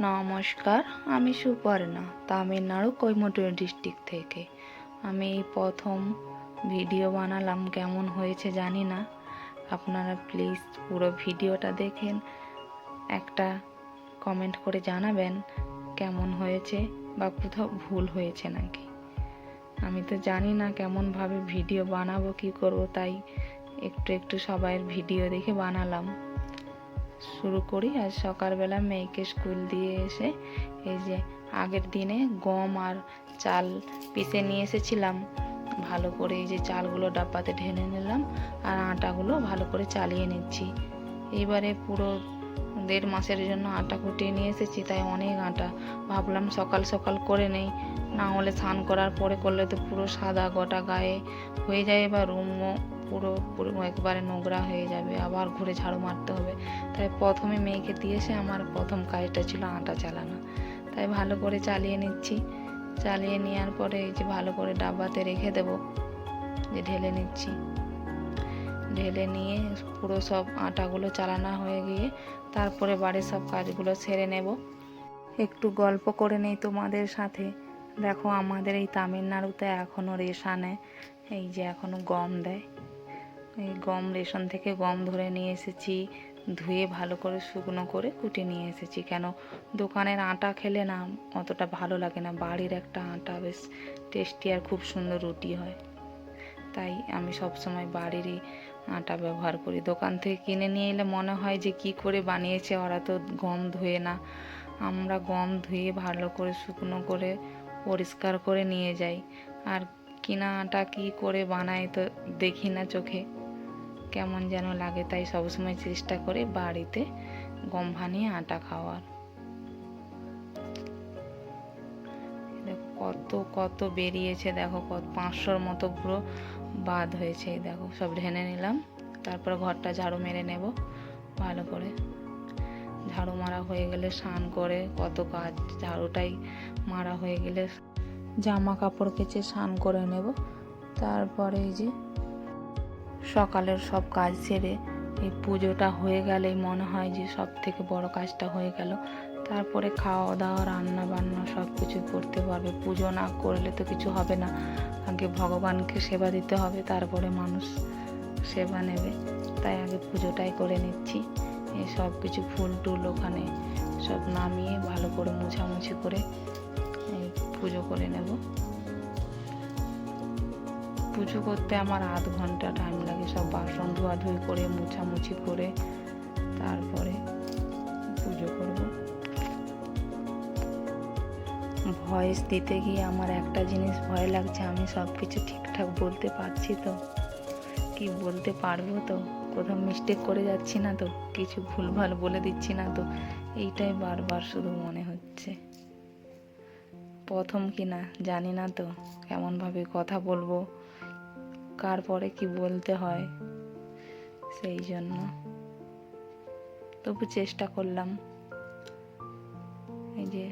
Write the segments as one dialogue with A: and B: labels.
A: নমস্কার, আমি সুপর্ণা, তামিলনাড়ু কোয়েম্বাটুর ডিস্ট্রিক্ট থেকে। আমি এই প্রথম ভিডিও বানালাম, কেমন হয়েছে জানি না। আপনারা প্লিজ পুরো ভিডিওটা দেখেন, একটা কমেন্ট করে জানাবেন কেমন হয়েছে বা কোথাও ভুল হয়েছে নাকি। আমি তো জানি না কেমনভাবে ভিডিও বানাবো, কি করব, তাই একটু একটু সবাইয়ের ভিডিও দেখে বানালাম। শুরু করি। আজ সকালবেলা মেয়েকে স্কুল দিয়ে এসে এই যে আগের দিনে গম আর চাল পিষে নিয়ে এসেছিলাম, ভালো করে এই যে চালগুলো ডাব্বাতে ঢেলে নিলাম আর আটাগুলো ভালো করে চালিয়ে নিচ্ছি। এইবারে পুরো 1.5 মাসের জন্য আটা কুটিয়ে নিয়ে এসেছি, তাই অনেক আটা। ভাবলাম সকাল সকাল করে নেই, না হলে স্নান করার পরে করলে তো পুরো সাদা গোটা গায়ে হয়ে যায়, বা রুমও পুরো পুরো একবারে নোংরা হয়ে যাবে, আবার ঘুরে ঝাড়ু মারতে হবে। তাই প্রথমে মেয়েকে দিয়েছে, আমার প্রথম কাজটা ছিল আটা চালানো। তাই ভালো করে চালিয়ে নিচ্ছি। চালিয়ে নেওয়ার পরে এই যে ভালো করে ডাব্বাতে রেখে দেবো, যে ঢেলে নিচ্ছি। ঢেলে নিয়ে পুরো সব আটাগুলো চালানো হয়ে গিয়ে তারপরে বাড়ির সব কাজগুলো সেরে নেব। একটু গল্প করে নেই তোমাদের সাথে। দেখো, আমাদের এই তামিলনাড়ুতে এখনও রেশনে এই যে এখনও গম দেয়। এই গম রেশন থেকে গম ধরে নিয়ে এসেছি, ধুয়ে ভালো করে শুকনো করে কুটে নিয়ে এসেছি। কেন, দোকানের আটা খেলে না অতটা ভালো লাগে না, বাড়ির একটা আটা বেশ টেস্টি আর খুব সুন্দর রুটি হয়। তাই আমি সবসময় বাড়িরই আটা ব্যবহার করি। দোকান থেকে কিনে নিয়ে এলে মনে হয় যে কি করে বানিয়েছে, ওরা তো গম ধুয়ে না। আমরা গম ধুয়ে ভালো করে শুকনো করে পরিষ্কার করে নিয়ে যাই, আর কিনা আটা কি করে বানায় তো দেখি না চোখে, কেমন যেন লাগে। তাই সবসময় চেষ্টা করি বাড়িতে গম ভানিয়ে আটা খাওয়ার। দেখো কত কত বেরিয়েছে, দেখো কত 500-র মতো পুরো বাদ হয়েছে। দেখো সব ঢেনে নিলাম, তারপর ঘরটা ঝাড়ু মেরে নেব ভালো করে। ঝাড়ু মারা হয়ে গেলে স্নান করে কত কাজ, ঝাড়ুটাই মারা হয়ে গেলে জামা কাপড় কেচে স্নান করে নেব। তারপরে এই যে সকালের সব কাজ সেরে এই পুজোটা হয়ে গেলেই মনে হয় যে সব থেকে বড় কাজটা হয়ে গেল। তারপরে খাওয়া দাওয়া, রান্না বান্না সব কিছু করতে পারবে। পুজো না করলে তো কিছু হবে না, আগে ভগবানকে সেবা দিতে হবে, তারপরে মানুষ সেবা নেবে। তাই আগে পুজোটাই করে নিচ্ছি। এই সব কিছু ফুল টুল ওখানে সব নামিয়ে ভালো করে মুছামুছি করে এই পুজো করে নেব। পুজো করতে আমার আধ ঘন্টা টাইম লাগে, সব বাসন ধোয়াধুয়ি করে মুছামুছি করে তারপরে পুজো করব। ভয়েস দিতে গিয়ে আমার একটা জিনিস ভয় লাগছে, আমি সব কিছু ঠিকঠাক বলতে পারছি তো, কি বলতে পারবো তো, কোথাও মিস্টেক করে যাচ্ছি না তো, কিছু ভুলভাল বলে দিচ্ছি না তো, এইটাই বারবার শুধু মনে হচ্ছে। প্রথম কি না জানি না তো, কেমনভাবে কথা বলবো, কার পরে কি বলতে হয়, সেই জন্য তবু চেষ্টা করলাম। এই যে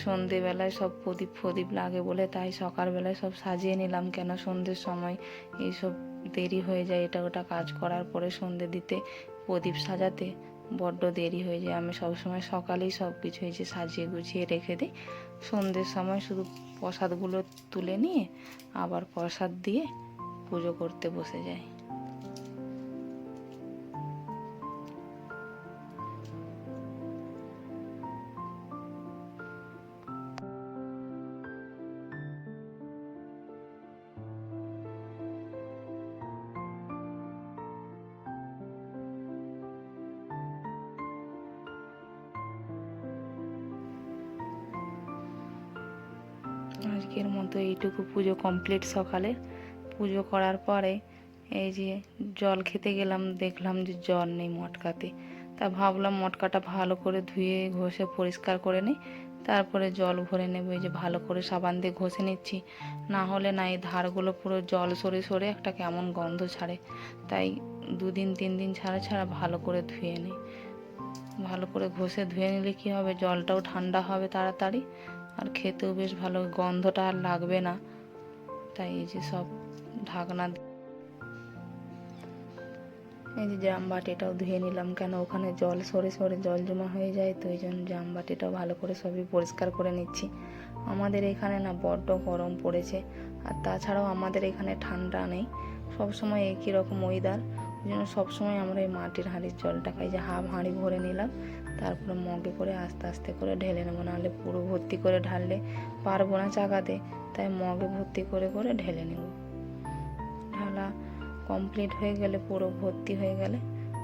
A: সন্ধেবেলায় সব প্রদীপ লাগে বলে তাই সকালবেলায় সব সাজিয়ে নিলাম। কেন, সন্ধ্যের সময় এইসব দেরি হয়ে যায়, এটা ওটা কাজ করার পরে সন্ধে দিতে, প্রদীপ সাজাতে বড্ড দেরি হয়ে যায়। আমি সবসময় সকালেই সব কিছু এই যে সাজিয়ে গুছিয়ে রেখে দিই। সন্ধ্যের সময় শুধু প্রসাদগুলো তুলে নিয়ে আবার প্রসাদ দিয়ে পুজো করতে বসে যাই। আজকের মতো এইটুকু পুজো কমপ্লিট। সকালে পুজো করার পরে এই যে জল খেতে গেলাম, দেখলাম যে জল নেই মটকাতে। তা ভাবলাম মটকাটা ভালো করে ধুয়ে ঘষে পরিষ্কার করে নিই, তারপরে জল ভরে নেব। এই যে ভালো করে সাবান দিয়ে ঘষে নিচ্ছি, না হলে না এই ধারগুলো পুরো জল সরে সরে একটা কেমন গন্ধ ছাড়ে। তাই 2 দিন 3 দিন ছাড়া ছাড়া ভালো করে ধুয়ে নিই। ভালো করে ঘষে ধুয়ে নিলে কী হবে, জলটাও ঠান্ডা হবে তাড়াতাড়ি, আর খেতেও বেশ ভালো, গন্ধটা আর লাগবে না। তাই এই যে সব ঢাকনা, এই যে জাম বাটিটাও ধুয়ে নিলাম, কেন ওখানে জল সরে সরে জল জমা হয়ে যায়, তো এই জন্য জাম বাটিটাও ভালো করে সবই পরিষ্কার করে নিচ্ছি। আমাদের এখানে না বড্ড গরম পড়েছে, আর তাছাড়াও আমাদের এখানে ঠান্ডা নেই, সবসময় একই রকম ওয়েদার। ওই জন্য সবসময় আমরা এই মাটির হাঁড়ির জলটা খাই। যে হাফ হাঁড়ি ভরে নিলাম, তারপরে মগে করে আস্তে আস্তে করে ঢেলে নেবো, নাহলে পুরো ভর্তি করে ঢাললে পারবো না চাকাতে, তাই মগে ভর্তি করে করে ঢেলে নেব। ঢালা কমপ্লিট হয়ে গেলে, পুরো ভর্তি হয়ে গেলে,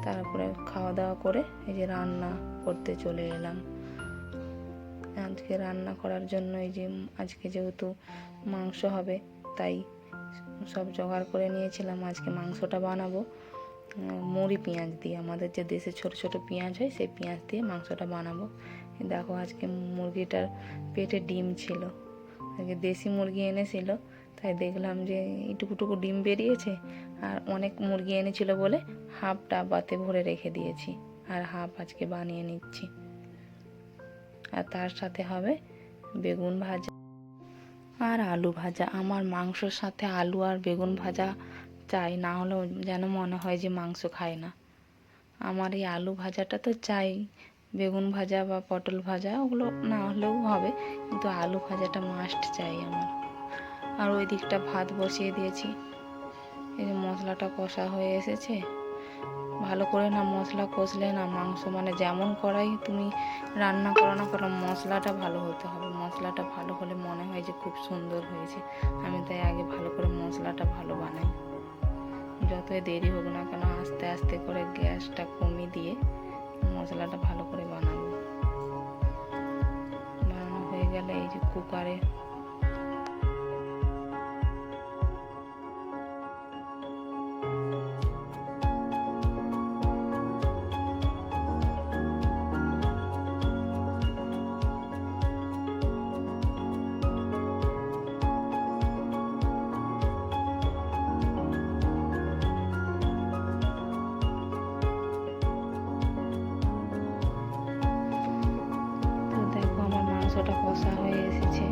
A: তারপরে খাওয়া দাওয়া করে এই যে রান্না করতে চলে এলাম। আজকে রান্না করার জন্য এই যে আজকে যেহেতু মাংস হবে, তাই সব জোগাড় করে নিয়েছিলাম। আজকে মাংসটা বানাবো মুড়ি পেঁয়াজ দিয়ে, আমাদের যে দেশে ছোট ছোট পেঁয়াজ হয় সেই পেঁয়াজ দিয়ে মাংসটা বানাবো। দেখো আজকে মুরগিটার পেটে ডিম ছিল, আজকে দেশি মুরগি এনেছিল, তাই দেখলাম যে এইটুকুটুকু ডিম বেরিয়েছে, আর অনেক মুরগি এনেছিল বলে হাফ ডাব্বাতে ভরে রেখে দিয়েছি, আর হাফ আজকে বানিয়ে নিচ্ছি। আর তার সাথে হবে বেগুন ভাজা আর আলু ভাজা। আমার মাংসর সাথে আলু আর বেগুন ভাজা চাই, না হলেও যেন মনে হয় যে মাংস খায় না। আমার এই আলু ভাজাটা তো চাই, বেগুন ভাজা বা পটল ভাজা ওগুলো না হলেও হবে, কিন্তু আলু ভাজাটা মাস্ট চাই আমার। আর ওই দিকটা ভাত বসিয়ে দিয়েছি। এই যে মশলাটা কষা হয়ে এসেছে, ভালো করে না মশলা কষলে না মাংস, মানে যেমন করাই তুমি রান্না করো না কেন মশলাটা ভালো হতে হবে। মশলাটা ভালো হলে মনে হয় যে খুব সুন্দর হয়েছে। আমি তাই আগে ভালো করে মশলাটা ভালো বানাই, যতই দেরি হোক না কেন আস্তে আস্তে করে গ্যাসটা কমিয়ে দিয়ে মশলাটা ভালো করে বানাবো। বানানো হয়ে গেলে এই যে কুকারে মাংসটা কষা হয়ে এসেছে,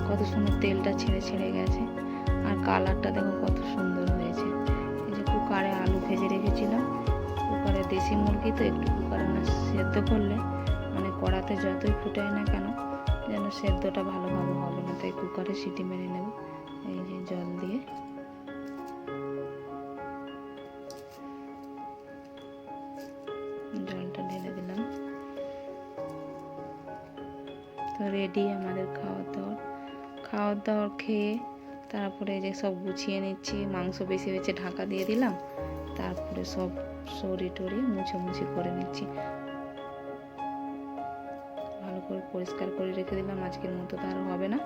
A: কত সুন্দর তেলটা ছেড়ে ছেড়ে গেছে, আর কালারটা দেখো কত সুন্দর হয়েছে। এই যে কুকারে আলু ভেজে রেখেছিলাম, কুকারে দেশি মুরগি তো একটু কুকারে না সেদ্ধ করলে, মানে কড়াতে যতই ফুটায় না কেন যেন সেদ্ধটা ভালোভাবে হবে না, তাই কুকারে সিটি মেরে নেব। এই যে জল দিয়ে জলটা ঢেলে দিলাম। তো রেডি আমাদের খাওয়ার দাওয়ার খেয়ে তারপরে যে সব গুছিয়ে নিচ্ছি। মাংস বেশি হয়েছে ঢাকা দিয়ে দিলাম, তারপরে সব সরি টরি মুছামুছি করে নিচ্ছি, ভালো করে পরিষ্কার করে রেখে দিলাম। আজকের মতো তো আর হবে না,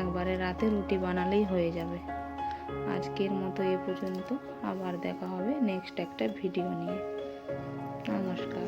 A: একবারে রাতে রুটি বানালেই হয়ে যাবে। আজকের মতো এ পর্যন্ত, আবার দেখা হবে নেক্সট একটা ভিডিও নিয়ে। নমস্কার।